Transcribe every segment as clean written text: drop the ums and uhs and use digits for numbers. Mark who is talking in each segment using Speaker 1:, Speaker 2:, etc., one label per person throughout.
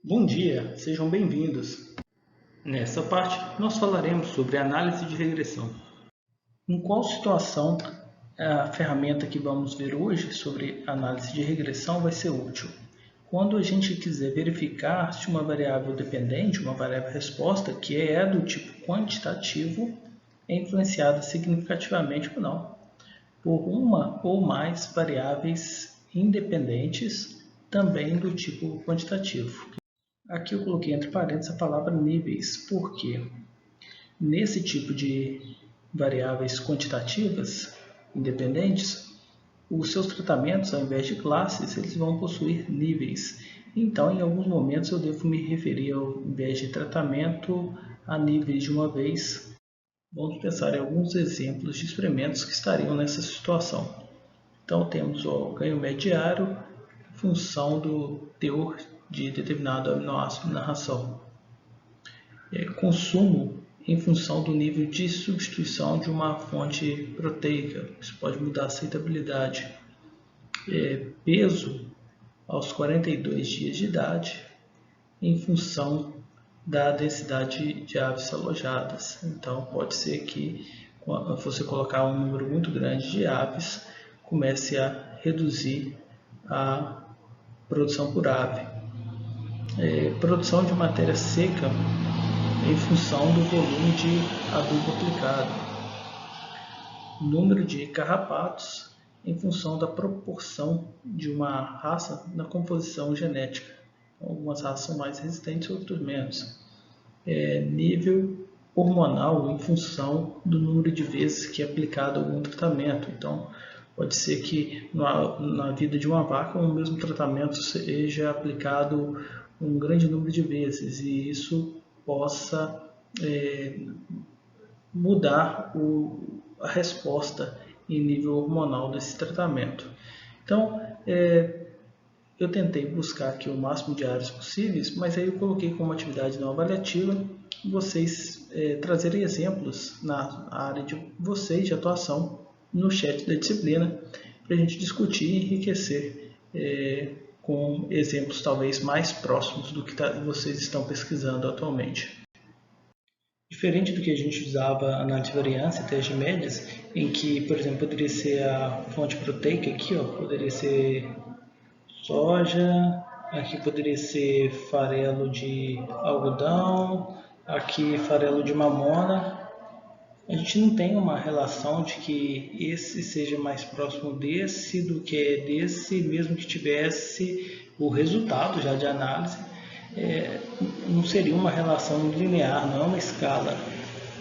Speaker 1: Bom dia, sejam bem-vindos. Nessa parte, nós falaremos sobre análise de regressão. Em qual situação a ferramenta que vamos ver hoje sobre análise de regressão vai ser útil? Quando a gente quiser verificar se uma variável dependente, uma variável resposta, que é do tipo quantitativo, é influenciada significativamente ou não por uma ou mais variáveis independentes, também do tipo quantitativo. Aqui eu coloquei entre parênteses a palavra níveis, porque nesse tipo de variáveis quantitativas independentes, os seus tratamentos, ao invés de classes, eles vão possuir níveis. Então, em alguns momentos, eu devo me referir, ao invés de tratamento, a níveis de uma vez. Vamos pensar em alguns exemplos de experimentos que estariam nessa situação. Então, temos o ganho mediário em função do teor de determinado aminoácido na ração. Consumo em função do nível de substituição de uma fonte proteica. Isso pode mudar a aceitabilidade. Peso aos 42 dias de idade em função da densidade de aves alojadas. Então, pode ser que quando você colocar um número muito grande de aves, comece a reduzir a produção por ave. Produção de matéria seca em função do volume de adubo aplicado. Número de carrapatos em função da proporção de uma raça na composição genética. Algumas raças são mais resistentes, outras menos. Nível hormonal em função do número de vezes que é aplicado algum tratamento. Então, pode ser que na vida de uma vaca o mesmo tratamento seja aplicado um grande número de vezes e isso possa mudar a resposta em nível hormonal desse tratamento. Então, eu tentei buscar aqui o máximo de áreas possíveis, mas aí eu coloquei como atividade não avaliativa vocês trazerem exemplos na área de vocês de atuação no chat da disciplina para a gente discutir e enriquecer com exemplos talvez mais próximos do que vocês estão pesquisando atualmente. Diferente do que a gente usava análise de variância e teste de médias, em que, por exemplo, poderia ser a fonte proteica aqui, ó, poderia ser soja, aqui poderia ser farelo de algodão, aqui farelo de mamona. A gente não tem uma relação de que esse seja mais próximo desse do que desse, mesmo que tivesse o resultado já de análise, não seria uma relação linear, não é uma escala.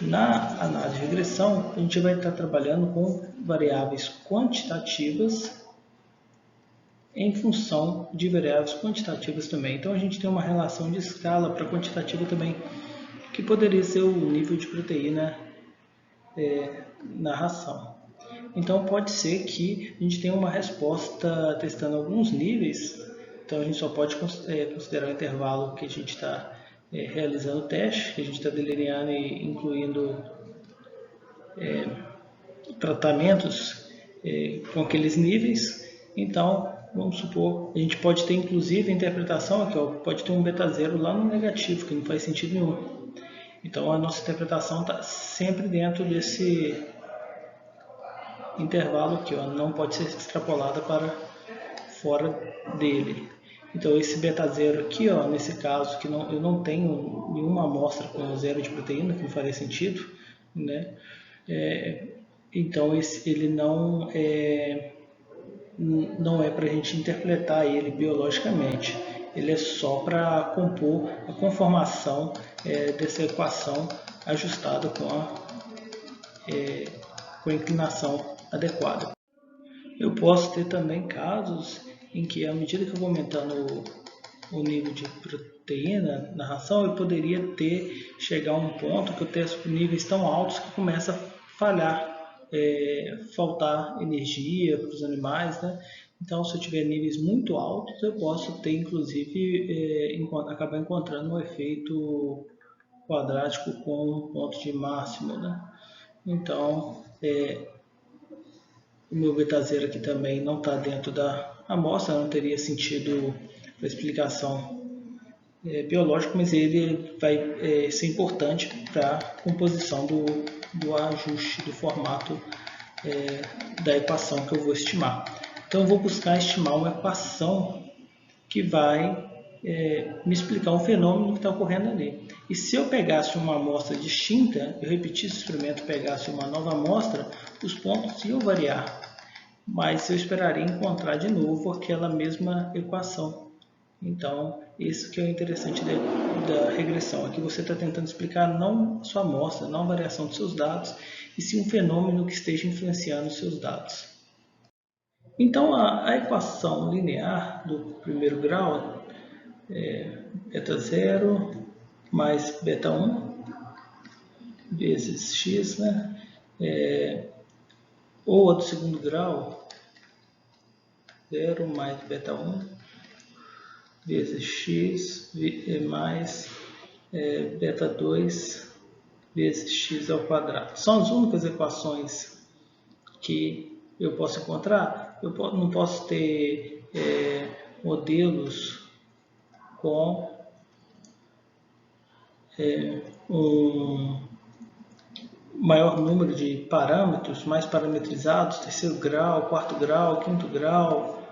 Speaker 1: Na análise de regressão, a gente vai estar trabalhando com variáveis quantitativas em função de variáveis quantitativas também. Então, a gente tem uma relação de escala para quantitativa também, que poderia ser o nível de proteína na ração. Então, pode ser que a gente tenha uma resposta testando alguns níveis. Então, a gente só pode considerar o intervalo que a gente está realizando o teste, que a gente está delineando e incluindo tratamentos com aqueles níveis. Então, vamos supor, a gente pode ter inclusive a interpretação aqui, ó, pode ter um beta zero lá no negativo, que não faz sentido nenhum. Então, a nossa interpretação está sempre dentro desse intervalo aqui, ó, não pode ser extrapolada para fora dele. Então, esse beta zero aqui, ó, nesse caso, que eu não tenho nenhuma amostra com zero de proteína, que não faria sentido, né? Então, ele não é para a gente interpretar ele biologicamente. Ele é só para compor a conformação dessa equação ajustada com a inclinação adequada. Eu posso ter também casos em que, à medida que eu vou aumentando o nível de proteína na ração, eu poderia chegar a um ponto que eu tenho níveis tão altos que começa a falhar, faltar energia para os animais, né? Então, se eu tiver níveis muito altos, eu posso ter, inclusive, acabar encontrando um efeito quadrático com um ponto de máximo, né? Então, o meu beta zero aqui também não está dentro da amostra, não teria sentido a explicação biológico, mas ele vai ser importante para a composição do ajuste do formato da equação que eu vou estimar. Então eu vou buscar estimar uma equação que vai me explicar um fenômeno que está ocorrendo ali. E se eu pegasse uma amostra distinta, eu repetisse o experimento e pegasse uma nova amostra, os pontos iam variar, mas eu esperaria encontrar de novo aquela mesma equação. Então, isso que é o interessante da regressão, é que você está tentando explicar não a sua amostra, não a variação dos seus dados, e sim um fenômeno que esteja influenciando os seus dados. Então, a equação linear do primeiro grau é beta 0 mais beta 1 vezes x, né? Ou a do segundo grau, 0 mais beta 1 vezes x mais beta 2 vezes x ao quadrado. São as únicas equações que eu posso encontrar. Eu não posso ter modelos com um maior número de parâmetros, mais parametrizados, terceiro grau, quarto grau, quinto grau,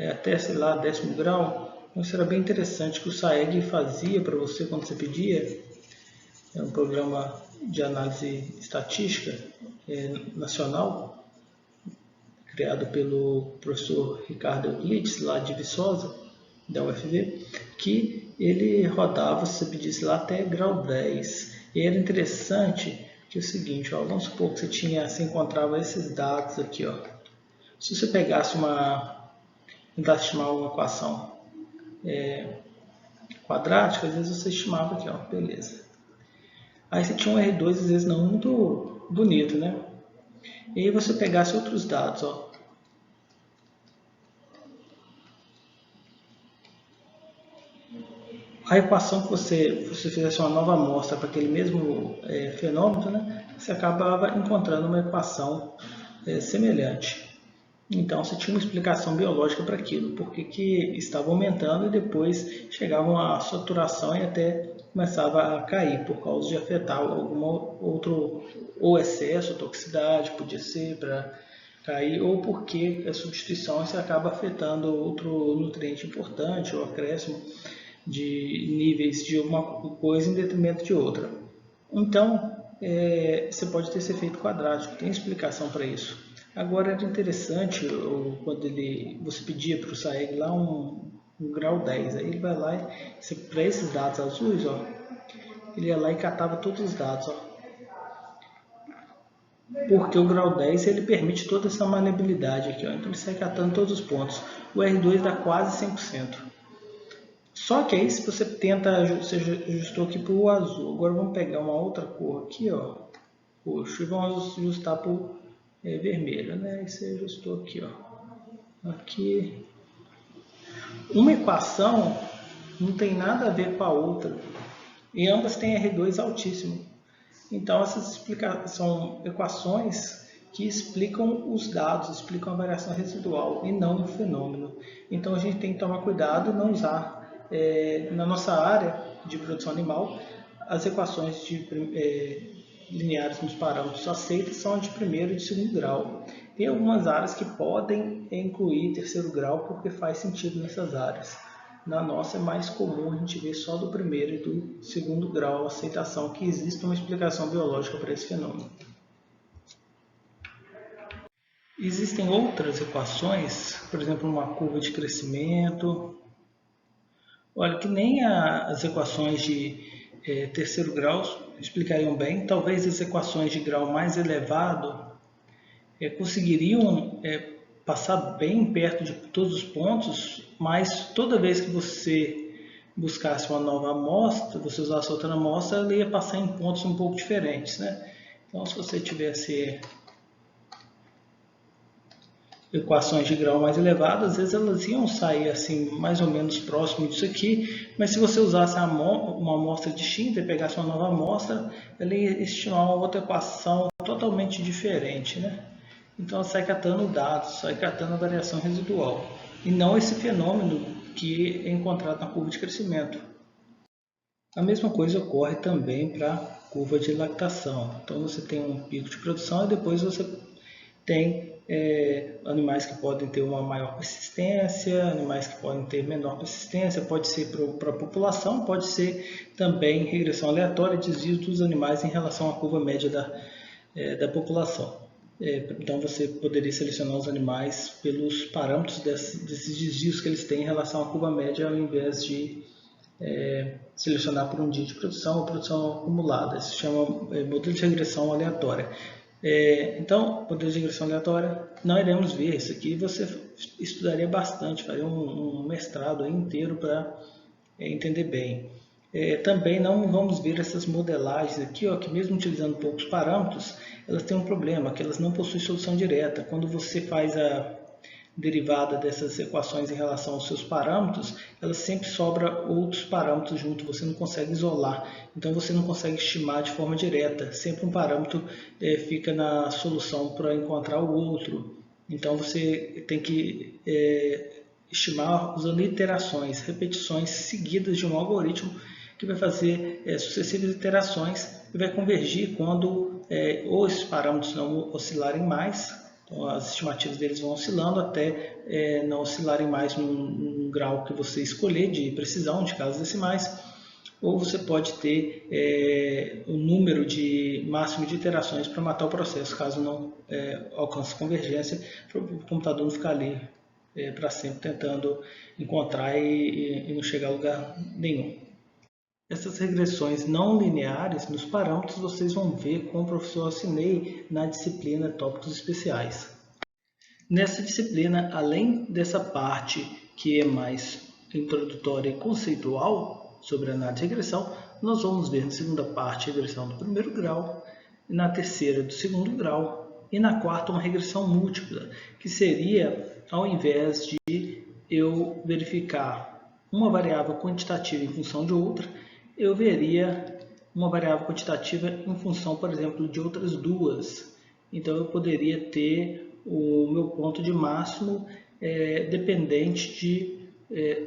Speaker 1: até, sei lá, 10º grau. Então, isso era bem interessante que o SAEG fazia para você quando você pedia. É um programa de análise estatística nacional, criado pelo professor Ricardo Euclides, lá de Viçosa, da UFV, que ele rodava, se você pedisse lá, até grau 10. E era interessante que é o seguinte, ó, vamos supor que você encontrava esses dados aqui. Ó. Se você pegasse tentasse estimar uma equação quadrática, às vezes você estimava aqui, ó, beleza. Aí você tinha um R2, às vezes não muito bonito, né? E aí você pegasse outros dados, ó. A equação que você fizesse uma nova amostra para aquele mesmo fenômeno, né, você acabava encontrando uma equação semelhante. Então você tinha uma explicação biológica para aquilo, porque que estava aumentando e depois chegava a saturação e até começava a cair por causa de afetar algum outro, ou excesso, toxicidade, podia ser para cair, ou porque a substituição você acaba afetando outro nutriente importante, ou acréscimo de níveis de uma coisa em detrimento de outra. Então, você pode ter esse efeito quadrático, tem explicação para isso. Agora, era interessante quando você pedia para o SAEG lá um grau 10, aí ele vai lá e para esses dados azuis, ó, ele ia lá e catava todos os dados. Ó, porque o grau 10 ele permite toda essa maleabilidade aqui, ó, então ele sai catando todos os pontos. O R2 dá quase 100%. Só que aí se você tenta, você ajustou aqui para o azul. Agora vamos pegar uma outra cor aqui, ó, roxo, e vamos ajustar para o vermelho, né? E você ajustou aqui, ó. Aqui. Uma equação não tem nada a ver com a outra. E ambas têm R2 altíssimo. Então essas são equações que explicam os dados, explicam a variação residual e não o fenômeno. Então a gente tem que tomar cuidado e não usar na nossa área de produção animal, as equações lineares nos parâmetros aceitas são de primeiro e de segundo grau. Tem algumas áreas que podem incluir terceiro grau porque faz sentido nessas áreas. Na nossa é mais comum a gente ver só do primeiro e do segundo grau a aceitação que existe uma explicação biológica para esse fenômeno. Existem outras equações, por exemplo, uma curva de crescimento. Olha, que nem as equações de terceiro grau explicariam bem. Talvez as equações de grau mais elevado conseguiriam passar bem perto de todos os pontos, mas toda vez que você buscasse uma nova amostra, você usasse outra amostra, ela ia passar em pontos um pouco diferentes, né? Então, se você tivesse equações de grau mais elevado, às vezes elas iam sair assim mais ou menos próximo disso aqui, mas se você usasse uma amostra distinta e pegasse uma nova amostra, ela ia estimar uma outra equação totalmente diferente, né? Então ela sai catando dados, sai catando a variação residual, e não esse fenômeno que é encontrado na curva de crescimento. A mesma coisa ocorre também para a curva de lactação. Então você tem um pico de produção e depois você tem animais que podem ter uma maior persistência, animais que podem ter menor persistência, pode ser para a população, pode ser também regressão aleatória, desvio dos animais em relação à curva média da população. Então você poderia selecionar os animais pelos parâmetros desses desvios que eles têm em relação à curva média, ao invés de selecionar por um dia de produção ou produção acumulada. Isso se chama modelo de regressão aleatória. Então, modelo de regressão aleatória, não iremos ver isso aqui. Você estudaria bastante, faria um mestrado inteiro para entender bem. Também não vamos ver essas modelagens aqui, ó, que mesmo utilizando poucos parâmetros, elas têm um problema, que elas não possuem solução direta. Quando você faz a derivada dessas equações em relação aos seus parâmetros, ela sempre sobra outros parâmetros junto, você não consegue isolar, então você não consegue estimar de forma direta, sempre um parâmetro fica na solução para encontrar o outro, então você tem que estimar usando iterações, repetições seguidas de um algoritmo que vai fazer sucessivas iterações e vai convergir quando ou esses parâmetros não oscilarem mais. Então, as estimativas deles vão oscilando até não oscilarem mais num grau que você escolher de precisão de casas decimais, ou você pode ter um número máximo de iterações para matar o processo, caso não alcance convergência, para o computador não ficar ali para sempre tentando encontrar e não chegar a lugar nenhum. Essas regressões não lineares nos parâmetros vocês vão ver com o professor Alcinei na disciplina Tópicos Especiais. Nessa disciplina, além dessa parte que é mais introdutória e conceitual sobre análise de regressão, nós vamos ver na segunda parte a regressão do primeiro grau, na terceira do segundo grau e na quarta uma regressão múltipla, que seria ao invés de eu verificar uma variável quantitativa em função de outra, eu veria uma variável quantitativa em função, por exemplo, de outras duas. Então eu poderia ter o meu ponto de máximo dependente de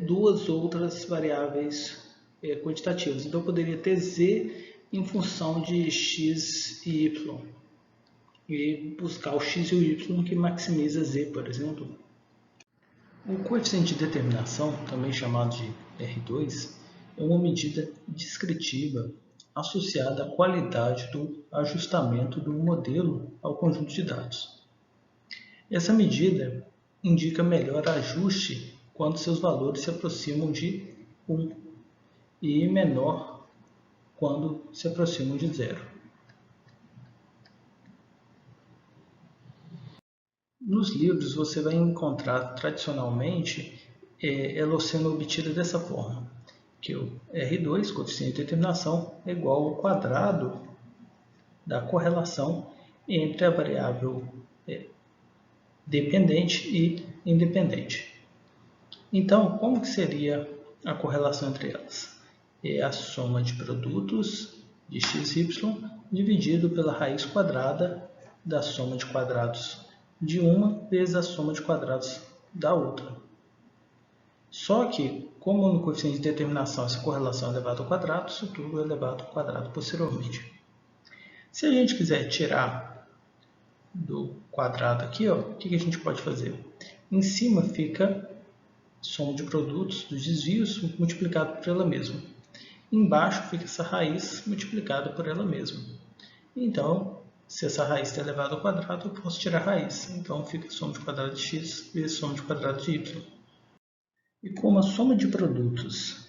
Speaker 1: duas outras variáveis quantitativas. Então eu poderia ter z em função de x e y e buscar o x e o y que maximiza z, por exemplo. O coeficiente de determinação, também chamado de R2, é uma medida descritiva associada à qualidade do ajustamento do modelo ao conjunto de dados. Essa medida indica melhor ajuste quando seus valores se aproximam de 1 e menor quando se aproximam de 0. Nos livros você vai encontrar tradicionalmente ela sendo obtida dessa forma, que o R2, coeficiente de determinação, é igual ao quadrado da correlação entre a variável dependente e independente. Então, como que seria a correlação entre elas? É a soma de produtos de xy dividido pela raiz quadrada da soma de quadrados de uma vezes a soma de quadrados da outra. Só que, como no coeficiente de determinação essa correlação é elevada ao quadrado, isso tudo é elevado ao quadrado posteriormente. Se a gente quiser tirar do quadrado aqui, ó, o que a gente pode fazer? Em cima fica soma de produtos dos desvios multiplicado por ela mesma. Embaixo fica essa raiz multiplicada por ela mesma. Então, se essa raiz está elevada ao quadrado, eu posso tirar a raiz. Então, fica a soma de quadrado de x vezes soma de quadrado de y. E como a soma de produtos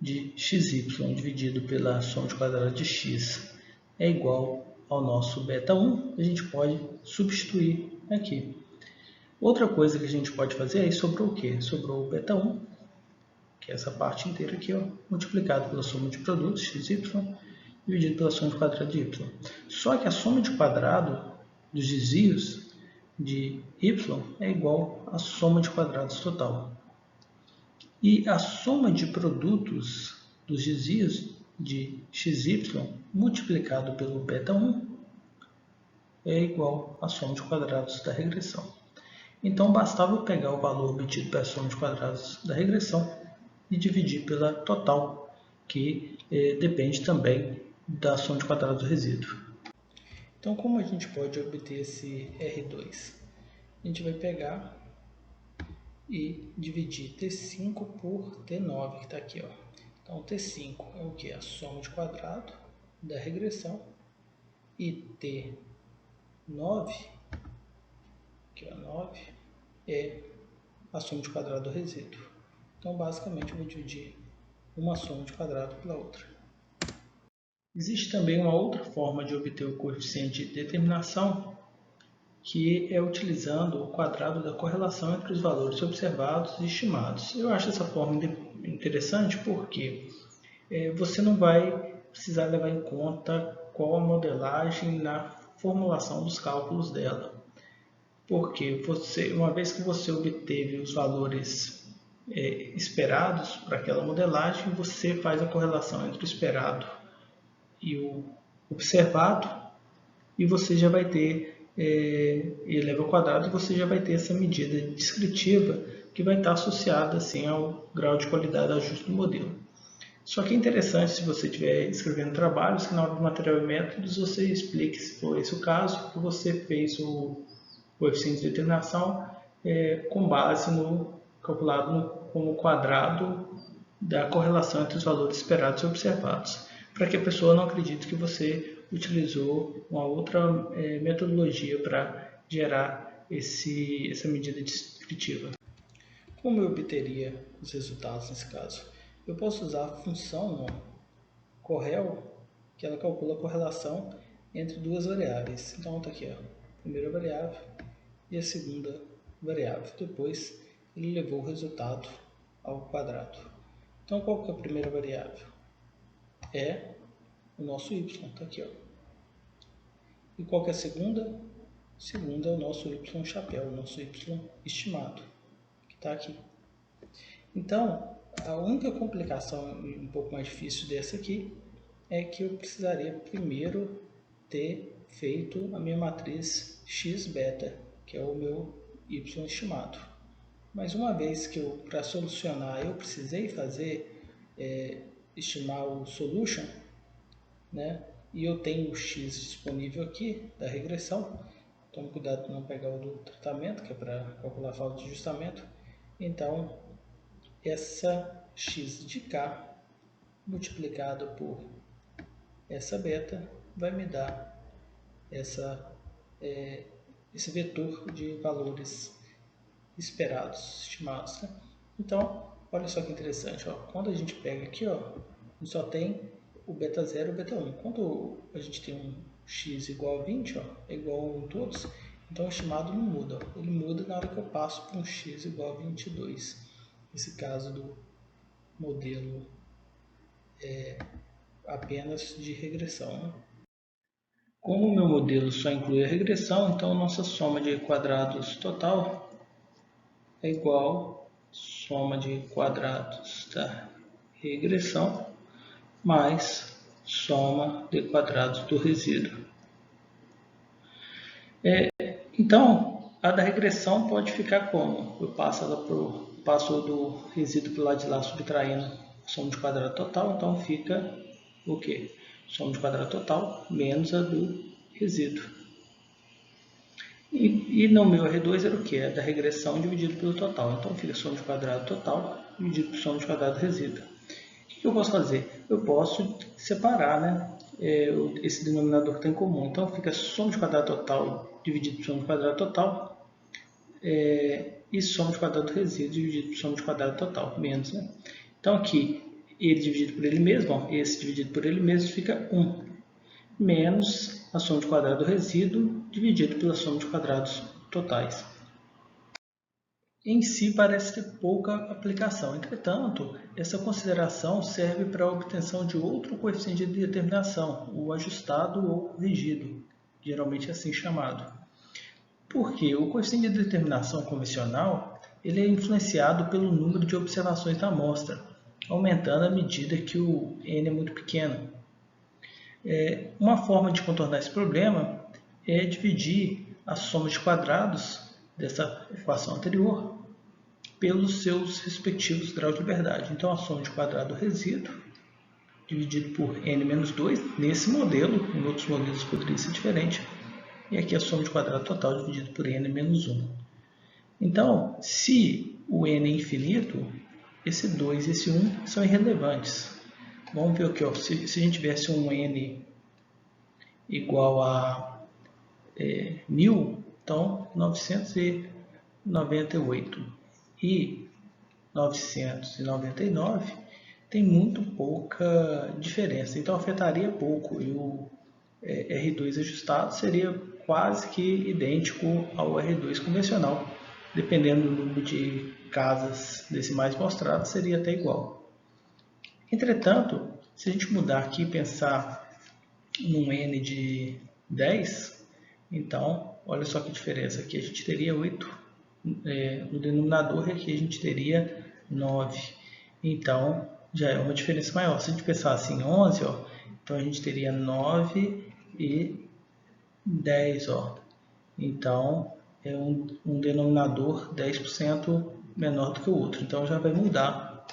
Speaker 1: de xy dividido pela soma de quadrado de x é igual ao nosso beta1, a gente pode substituir aqui. Outra coisa que a gente pode fazer aí sobrou o quê? Sobrou o beta1, que é essa parte inteira aqui, ó, multiplicado pela soma de produtos xy dividido pela soma de quadrado de y. Só que a soma de quadrado dos desvios de y é igual à soma de quadrados total. E a soma de produtos dos desvios de xy multiplicado pelo beta1 é igual à soma de quadrados da regressão. Então bastava eu pegar o valor obtido pela soma de quadrados da regressão e dividir pela total. que depende também da soma de quadrados do resíduo. Então, como a gente pode obter esse R2? A gente vai pegar e dividir T5 por T9, que está aqui, ó. Então, T5 é o que? A soma de quadrado da regressão, e T9, que é 9, é a soma de quadrado do resíduo. Então, basicamente, eu vou dividir uma soma de quadrado pela outra. Existe também uma outra forma de obter o coeficiente de determinação, que é utilizando o quadrado da correlação entre os valores observados e estimados. Eu acho essa forma interessante porque você não vai precisar levar em conta qual a modelagem na formulação dos cálculos dela. Porque uma vez que você obteve os valores esperados para aquela modelagem, você faz a correlação entre o esperado e o observado, e você já vai ter, eleva ao quadrado, e você já vai ter essa medida descritiva que vai estar associada assim, ao grau de qualidade do ajuste do modelo. Só que é interessante, se você estiver escrevendo trabalhos, que na hora do material e métodos você explique, se for esse o caso, que você fez o coeficiente de determinação com base calculado como quadrado da correlação entre os valores esperados e observados, para que a pessoa não acredite que você utilizou uma outra metodologia para gerar essa medida descritiva. Como eu obteria os resultados nesse caso? Eu posso usar a função correl, que ela calcula a correlação entre duas variáveis. Então está aqui, ó, a primeira variável e a segunda variável. Depois ele levou o resultado ao quadrado. Então qual que é a primeira variável? É o nosso y, está aqui, ó. E qual que é a segunda? A segunda é o nosso y chapéu, o nosso y estimado, que está aqui. Então, a única complicação um pouco mais difícil dessa aqui é que eu precisaria primeiro ter feito a minha matriz x-beta, que é o meu y estimado. Mas uma vez que para solucionar, eu precisei estimar o solution, né? E eu tenho o x disponível aqui da regressão. Tome cuidado para não pegar o do tratamento, que é para calcular a falta de ajustamento. Então, essa x de k multiplicado por essa beta vai me dar esse vetor de valores esperados, estimados, né? Então, olha só que interessante, ó. Quando a gente pega aqui, ó, a gente só tem o beta 0 e o beta 1. Quando a gente tem um x igual a 20, ó, é igual a 1 em todos, então o estimado não muda. Ó. Ele muda na hora que eu passo para um x igual a 22. Nesse caso do modelo apenas de regressão. Né? Como o meu modelo só inclui a regressão, então nossa soma de quadrados total é igual à soma de quadrados da regressão mais soma de quadrados do resíduo. Então, a da regressão pode ficar como? Eu passo do resíduo para o lado de lá, subtraindo a soma de quadrado total, então fica o quê? Soma de quadrado total menos a do resíduo. E no meu R2 era o que? É da regressão dividido pelo total. Então fica soma de quadrado total dividido por soma de quadrado do resíduo. O que eu posso fazer? Eu posso separar, né? Esse denominador que tem em comum. Então fica soma de quadrado total dividido por soma de quadrado total e soma de quadrado do resíduo dividido por soma de quadrado total, menos, né? Então aqui, ele dividido por ele mesmo, ó, esse dividido por ele mesmo fica 1, menos a soma de quadrado do resíduo dividido pela soma de quadrados totais. Em si parece ter pouca aplicação, entretanto, essa consideração serve para a obtenção de outro coeficiente de determinação, o ajustado ou corrigido, geralmente assim chamado. Porque o coeficiente de determinação convencional ele é influenciado pelo número de observações da amostra, aumentando à medida que o n é muito pequeno. Uma forma de contornar esse problema é dividir a soma de quadrados dessa equação anterior pelos seus respectivos graus de liberdade. Então, a soma de quadrado do resíduo dividido por n-2, nesse modelo. Em outros modelos poderia ser diferente. E aqui a soma de quadrado total dividido por n-1. Então, se o n é infinito, esse 2 e esse 1 são irrelevantes. Vamos ver aqui, ó, se a gente tivesse um n igual a 1000, então 998 e 999 tem muito pouca diferença, então afetaria pouco e o R2 ajustado seria quase que idêntico ao R2 convencional. Dependendo do número de casas decimais mostradas, seria até igual. Entretanto, se a gente mudar aqui e pensar num n de 10, então, olha só que diferença. Aqui a gente teria 8 no denominador e aqui a gente teria 9. Então, já é uma diferença maior. Se a gente pensar assim, 11, ó, então a gente teria 9 e 10. Ó. Então, é um denominador 10% menor do que o outro. Então, já vai mudar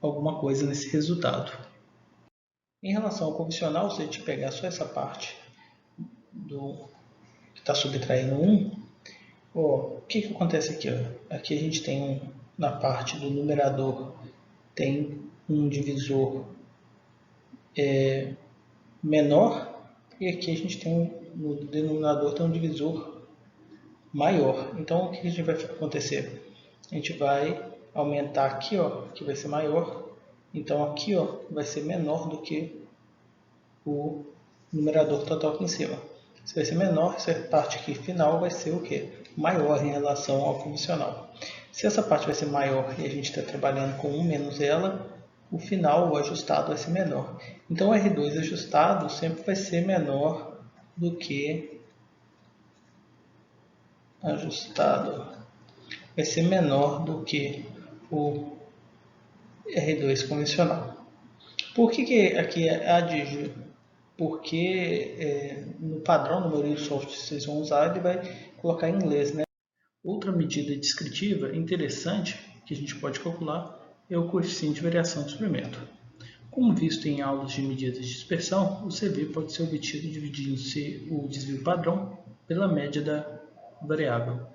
Speaker 1: alguma coisa nesse resultado. Em relação ao convencional, se a gente pegar só essa parte que está subtraindo 1, ó, o que acontece aqui? Ó? Aqui a gente tem na parte do numerador tem um divisor menor e aqui a gente tem no denominador tem um divisor maior. Então o que a gente vai acontecer? A gente vai aumentar aqui, ó, que vai ser maior. Então aqui, ó, vai ser menor do que o numerador total aqui em cima. Se vai ser menor, essa parte aqui final vai ser o quê? Maior em relação ao convencional. Se essa parte vai ser maior e a gente está trabalhando com 1 menos ela, o final, o ajustado, vai ser menor. Então o R2 ajustado sempre vai ser menor do que ajustado. Vai ser menor do que o R2 convencional. Por que aqui é adígio? Porque no padrão, no maioria dos softwares que vocês vão usar, ele vai colocar em inglês, né? Outra medida descritiva interessante que a gente pode calcular é o coeficiente de variação do experimento. Como visto em aulas de medidas de dispersão, o CV pode ser obtido dividindo-se o desvio padrão pela média da variável.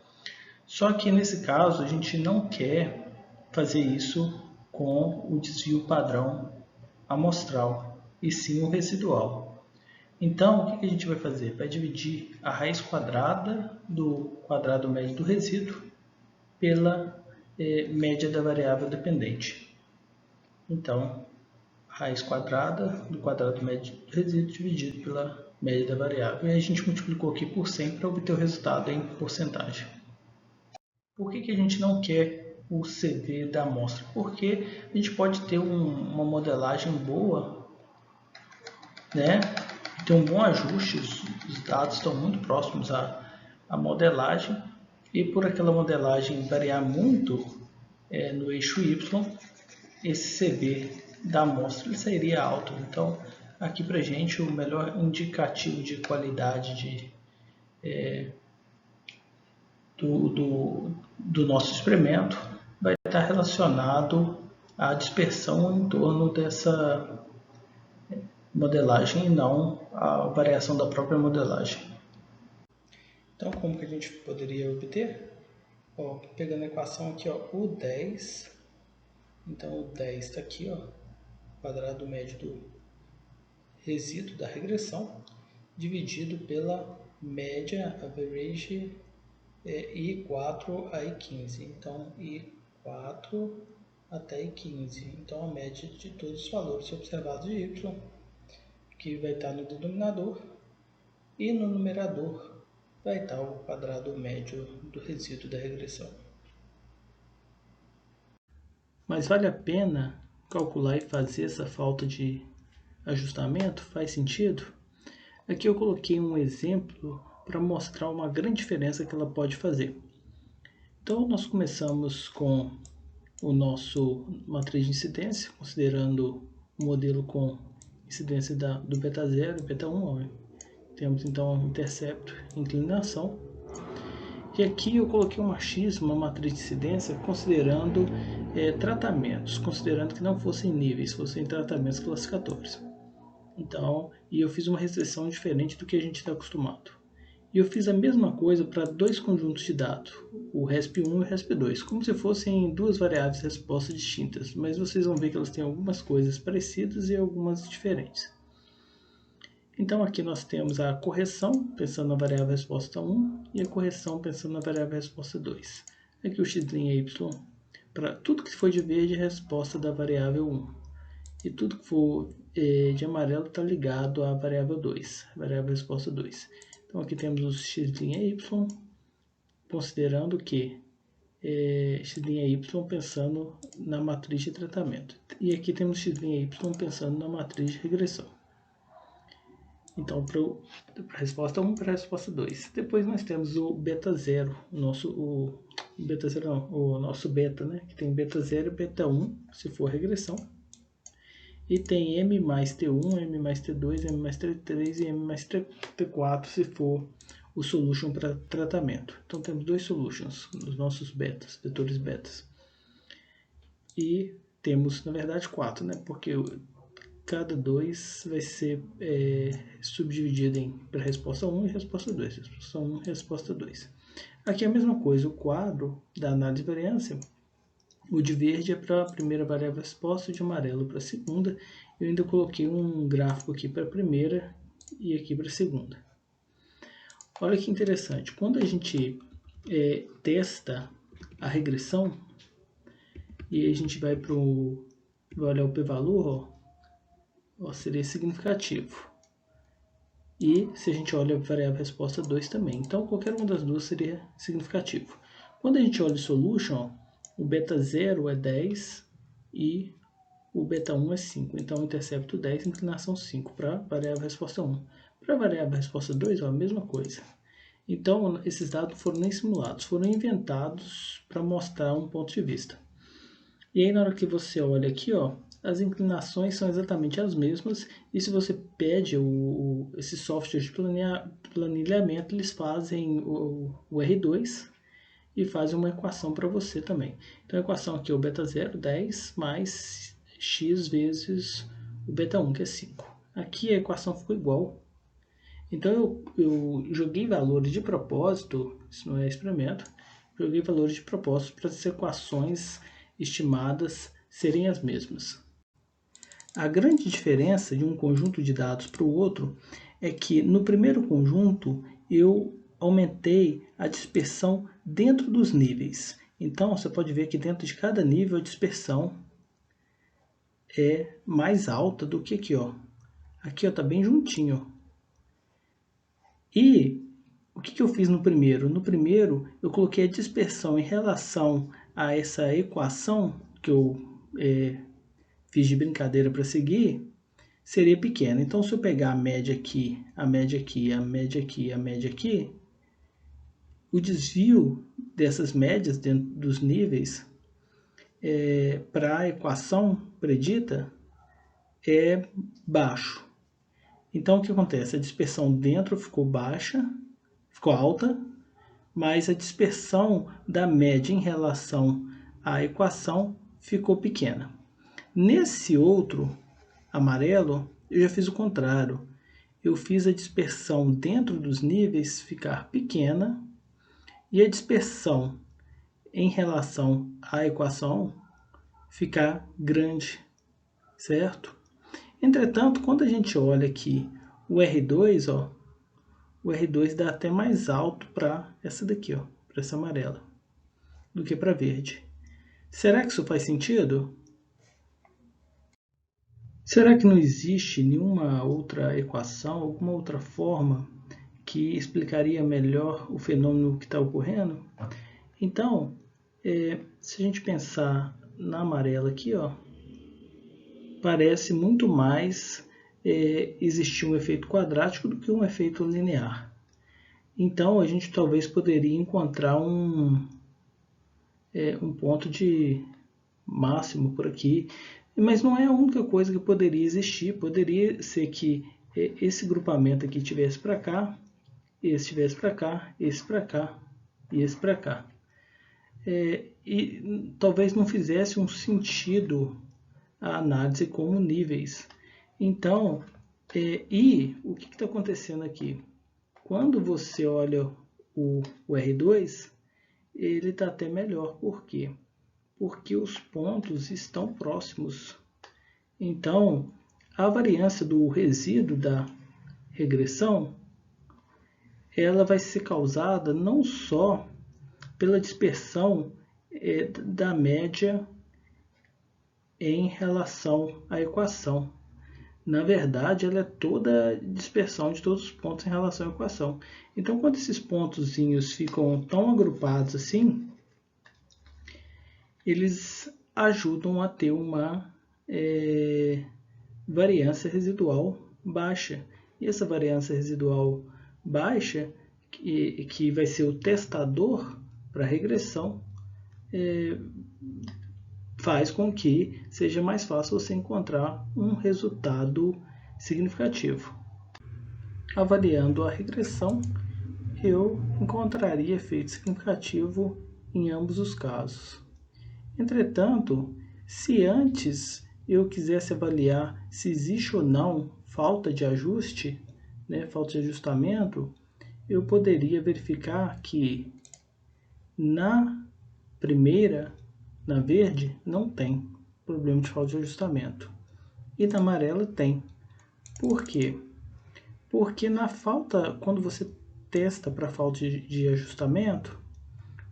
Speaker 1: Só que nesse caso a gente não quer fazer isso com o desvio padrão amostral, e sim o residual. Então, o que a gente vai fazer? Vai dividir a raiz quadrada do quadrado médio do resíduo pela média da variável dependente. Então, raiz quadrada do quadrado médio do resíduo dividido pela média da variável. E a gente multiplicou aqui por 100 para obter o resultado em porcentagem. Por que a gente não quer o CV da amostra? Porque a gente pode ter uma modelagem boa, né? Ter um bom ajuste, os dados estão muito próximos à modelagem, e por aquela modelagem variar muito no eixo Y, esse CV da amostra ele sairia alto. Então, aqui para a gente, o melhor indicativo de qualidade do nosso experimento vai estar relacionado à dispersão em torno dessa modelagem e não à variação da própria modelagem. Então, como que a gente poderia obter? Ó, pegando a equação aqui, ó, o 10, então o 10 está aqui, ó, quadrado médio do resíduo da regressão, dividido pela média, average, I4 a I15. Então, I4 até I15. Então, a média de todos os valores observados de Y, que vai estar no denominador, e no numerador vai estar o quadrado médio do resíduo da regressão. Mas vale a pena calcular e fazer essa falta de ajustamento? Faz sentido? Aqui eu coloquei um exemplo para mostrar uma grande diferença que ela pode fazer. Então, nós começamos com o nosso matriz de incidência, considerando o modelo com incidência do beta 0 e beta 1. Temos então intercepto e inclinação. E aqui eu coloquei uma X, uma matriz de incidência, considerando tratamentos, considerando que não fossem níveis, fossem tratamentos classificatórios. Então, e eu fiz uma restrição diferente do que a gente está acostumado. E eu fiz a mesma coisa para dois conjuntos de dados, o RESP1 e o RESP2, como se fossem duas variáveis de resposta distintas, mas vocês vão ver que elas têm algumas coisas parecidas e algumas diferentes. Então aqui nós temos a correção, pensando na variável resposta 1, e a correção pensando na variável resposta 2. Aqui o x' y, para tudo que for de verde é a resposta da variável 1. E tudo que for de amarelo está ligado à variável 2, variável resposta 2. Então aqui temos os x' y, considerando que x' y pensando na matriz de tratamento. E aqui temos x' y pensando na matriz de regressão. Então, para a resposta 1 para a resposta 2. Depois nós temos o beta 0, o nosso beta, né? Que tem beta 0 e beta 1, se for regressão. E tem M mais T1, M mais T2, M mais T3 e M mais T4, se for o solution para tratamento. Então temos dois solutions nos nossos betas, vetores betas. E temos, na verdade, 4, né? Porque cada 2 vai ser subdividido em para resposta 1 e resposta 2. Resposta 1 e resposta 2. Aqui é a mesma coisa, o quadro da análise de variância, o de verde é para a primeira variável resposta, o de amarelo para a segunda. Eu ainda coloquei um gráfico aqui para a primeira e aqui para a segunda. Olha que interessante, quando a gente testa a regressão, e a gente vai olhar o p-valor, seria significativo. E se a gente olha a variável resposta 2 também. Então, qualquer uma das duas seria significativo. Quando a gente olha o solution, o beta 0 é 10 e o beta 1 é 5. Então, intercepto 10, inclinação 5 para a variável resposta 1. Para a variável resposta 2, a mesma coisa. Então, esses dados não foram nem simulados, foram inventados para mostrar um ponto de vista. E aí, na hora que você olha aqui, as inclinações são exatamente as mesmas. E se você pede esse software de planilhamento, eles fazem o R2 e fazem uma equação para você também. Então, a equação aqui é o beta 0, 10, mais x vezes o beta 1, que é 5. Aqui a equação ficou igual. Então, eu joguei valores de propósito, isso não é experimento, joguei valores de propósito para as equações estimadas serem as mesmas. A grande diferença de um conjunto de dados para o outro é que no primeiro conjunto eu aumentei a dispersão dentro dos níveis. Então, você pode ver que dentro de cada nível a dispersão é mais alta do que aqui. Aqui está bem juntinho. E o que eu fiz no primeiro? No primeiro, eu coloquei a dispersão em relação a essa equação que eu fiz de brincadeira para seguir, seria pequena. Então, se eu pegar a média aqui, a média aqui, a média aqui, a média aqui, o desvio dessas médias dentro dos níveis para a equação predita é baixo. Então, o que acontece? A dispersão dentro ficou baixa, ficou alta, mas a dispersão da média em relação à equação ficou pequena. Nesse outro amarelo, eu já fiz o contrário. Eu fiz a dispersão dentro dos níveis ficar pequena e a dispersão em relação à equação ficar grande, certo? Entretanto, quando a gente olha aqui o R2, o R2 dá até mais alto para essa daqui, para essa amarela, do que para verde. Será que isso faz sentido? Será que não existe nenhuma outra equação, alguma outra forma que explicaria melhor o fenômeno que está ocorrendo? Então, se a gente pensar na amarela aqui, parece muito mais existir um efeito quadrático do que um efeito linear. Então, a gente talvez poderia encontrar um ponto de máximo por aqui, mas não é a única coisa que poderia existir. Poderia ser que esse grupamento aqui tivesse para cá, esse tivesse para cá, esse para cá e esse para cá. e talvez não fizesse um sentido a análise como níveis. Então, e o que está acontecendo aqui? Quando você olha o R2, ele está até melhor. Por quê? Porque os pontos estão próximos. Então, a variância do resíduo da regressão, ela vai ser causada não só pela dispersão da média em relação à equação. Na verdade, ela é toda a dispersão de todos os pontos em relação à equação. Então, quando esses pontozinhos ficam tão agrupados assim, eles ajudam a ter uma variância residual baixa. E essa variância residual baixa, que vai ser o testador para a regressão, faz com que seja mais fácil você encontrar um resultado significativo. Avaliando a regressão, eu encontraria efeito significativo em ambos os casos. Entretanto, se antes eu quisesse avaliar se existe ou não falta de ajuste, falta de ajustamento, eu poderia verificar que na primeira, na verde, não tem problema de falta de ajustamento. E na amarela tem. Por quê? Porque na falta, quando você testa para falta de ajustamento,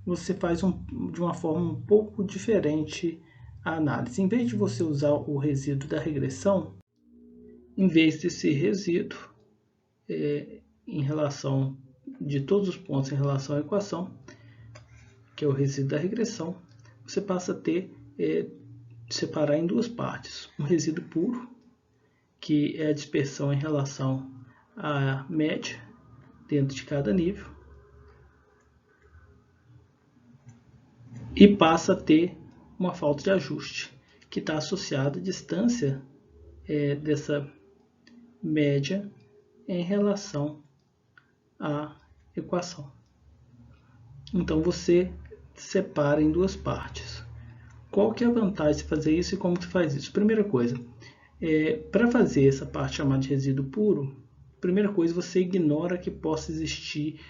Speaker 1: você faz de uma forma um pouco diferente a análise. Em vez de você usar o resíduo da regressão, em vez desse resíduo em relação de todos os pontos em relação à equação, que é o resíduo da regressão, você passa a separar em duas partes. Um resíduo puro, que é a dispersão em relação à média dentro de cada nível, e passa a ter uma falta de ajuste, que está associada à distância dessa média em relação à equação. Então você separa em duas partes. Qual que é a vantagem de fazer isso e como que faz isso? Primeira coisa, para fazer essa parte chamada de resíduo puro, primeira coisa, você ignora que possa existir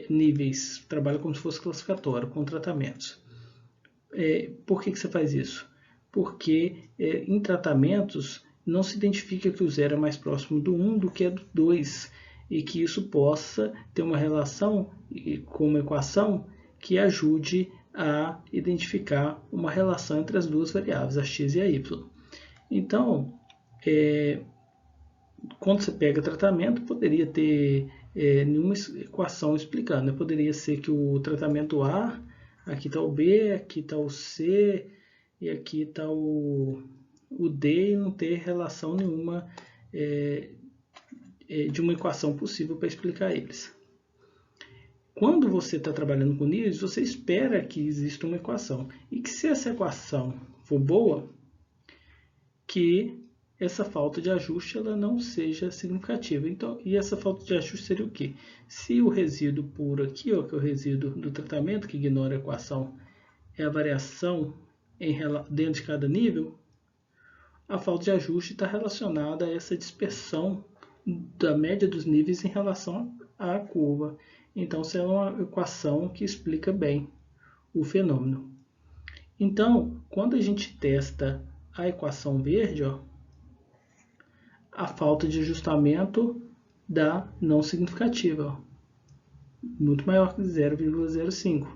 Speaker 1: níveis, trabalha como se fosse classificatório, com tratamentos. Por que você faz isso? Porque em tratamentos não se identifica que o 0 é mais próximo do 1 do que é do 2, e que isso possa ter uma relação com uma equação que ajude a identificar uma relação entre as duas variáveis, a x e a y. Então, quando você pega tratamento, poderia ter nenhuma equação explicando. Poderia ser que o tratamento A, aqui está o B, aqui está o C, e aqui está o D, e não ter relação nenhuma de uma equação possível para explicar eles. Quando você está trabalhando com níveis, você espera que exista uma equação. E que se essa equação for boa, que essa falta de ajuste ela não seja significativa. Então, e essa falta de ajuste seria o quê? Se o resíduo puro aqui, que é o resíduo do tratamento, que ignora a equação, é a variação dentro de cada nível, a falta de ajuste está relacionada a essa dispersão da média dos níveis em relação à curva. Então, essa é uma equação que explica bem o fenômeno. Então, quando a gente testa a equação verde, a falta de ajustamento dá não significativa, muito maior que 0,05.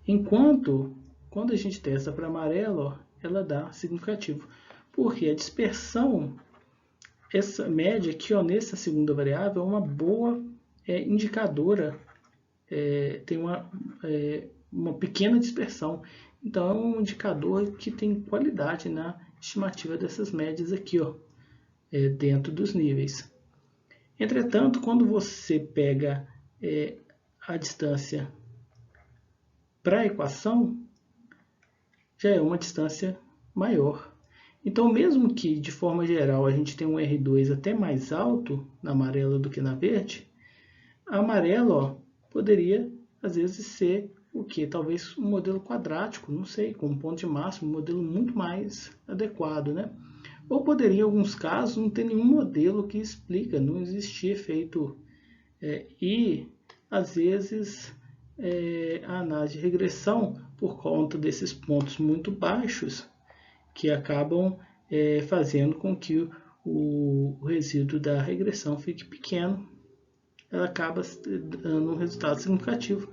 Speaker 1: Enquanto, quando a gente testa para amarelo, ela dá significativo. Porque a dispersão, essa média aqui, nessa segunda variável, é uma boa indicadora, tem uma pequena dispersão. Então, é um indicador que tem qualidade na estimativa dessas médias aqui, dentro dos níveis. Entretanto, quando você pega a distância para a equação, já é uma distância maior. Então, mesmo que de forma geral a gente tenha um R2 até mais alto na amarela do que na verde, a amarela poderia às vezes ser o que? Talvez um modelo quadrático, não sei, com um ponto de máximo, um modelo muito mais adequado, né? Ou poderia, em alguns casos, não ter nenhum modelo que explica, não existir efeito. E, às vezes, a análise de regressão, por conta desses pontos muito baixos, que acabam fazendo com que o resíduo da regressão fique pequeno, ela acaba dando um resultado significativo,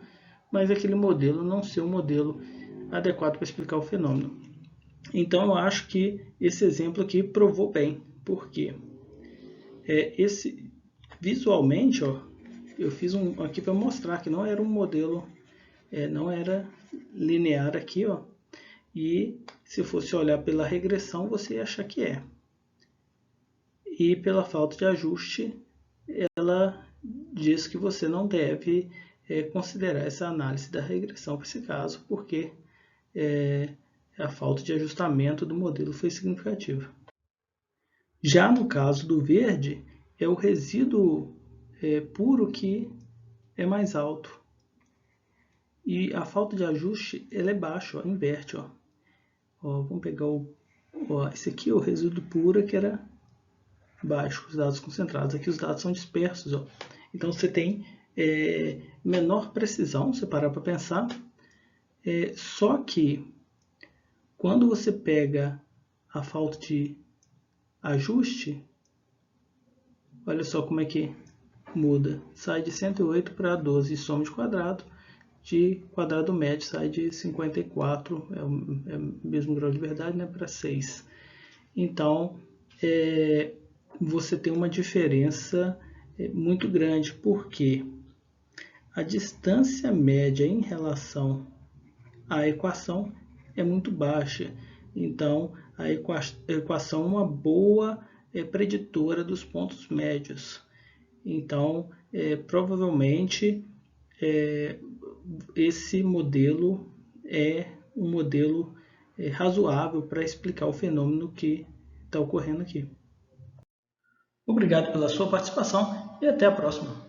Speaker 1: mas aquele modelo não ser um modelo adequado para explicar o fenômeno. Então eu acho que esse exemplo aqui provou bem, porque visualmente, ó, eu fiz um aqui para mostrar que não era um modelo, não era linear aqui, ó, e se fosse olhar pela regressão você ia achar que é. E pela falta de ajuste, ela diz que você não deve considerar essa análise da regressão para esse caso, porque a falta de ajustamento do modelo foi significativa. Já no caso do verde, é o resíduo puro que é mais alto. E a falta de ajuste ela é baixa, ó, inverte. Ó. Vamos pegar esse aqui, o resíduo puro que era baixo, os dados concentrados. Aqui os dados são dispersos. Ó. Então você tem menor precisão, se parar para pensar. Só que quando você pega a falta de ajuste, olha só como é que muda. Sai de 108 para 12 soma de quadrado médio sai de 54, é o mesmo grau de verdade, né, para 6. Então, você tem uma diferença muito grande, porque a distância média em relação à equação é muito baixa. Então, a equação é uma boa preditora dos pontos médios. Então, provavelmente, esse modelo é um modelo razoável para explicar o fenômeno que está ocorrendo aqui. Obrigado pela sua participação e até a próxima.